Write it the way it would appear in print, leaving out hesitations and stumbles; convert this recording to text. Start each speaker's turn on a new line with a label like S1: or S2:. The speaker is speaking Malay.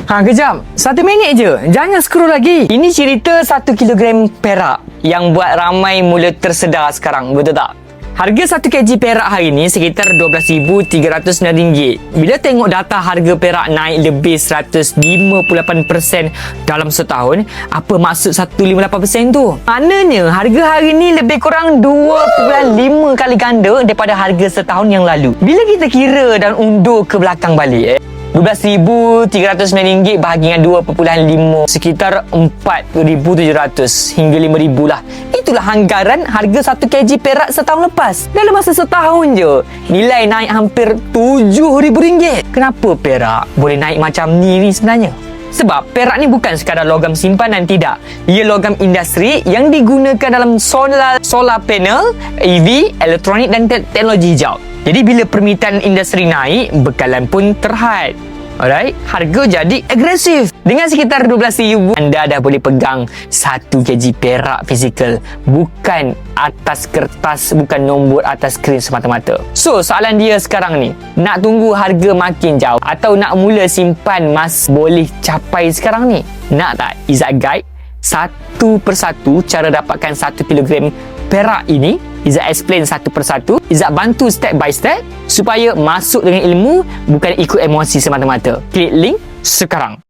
S1: Kejap. 1 minit je. Jangan scroll lagi. Ini cerita 1 kilogram perak yang buat ramai mula tersedar sekarang. Betul tak? Harga 1 kg perak hari ni sekitar RM12,309. Bila tengok data harga perak naik lebih 158% dalam setahun, apa maksud 158% tu? Maknanya harga hari ni lebih kurang 2.5 kali ganda daripada harga setahun yang lalu. Bila kita kira dan undur ke belakang balik, RM12,309 bahagi dengan 2.5, sekitar 4,700 hingga 5,000 lah. Itulah anggaran harga 1 kg perak setahun lepas. Dalam masa setahun je, nilai naik hampir RM7,000. Kenapa perak boleh naik macam ni sebenarnya? Sebab perak ni bukan sekadar logam simpanan, tidak. Ia logam industri yang digunakan dalam solar panel, EV, elektronik dan teknologi hijau. Jadi bila permintaan industri naik, bekalan pun terhad. Alright, harga jadi agresif. Dengan sekitar RM12,000, anda dah boleh pegang 1 kg perak fizikal. Bukan atas kertas, bukan nombor atas skrin semata-mata. So, soalan dia sekarang ni, nak tunggu harga makin jauh atau nak mula simpan mas boleh capai sekarang ni? Nak tak Izzat guide satu persatu cara dapatkan 1 kilogram perak ini? Izzat explain satu persatu. Izzat bantu step by step supaya masuk dengan ilmu, bukan ikut emosi semata-mata. Klik link sekarang.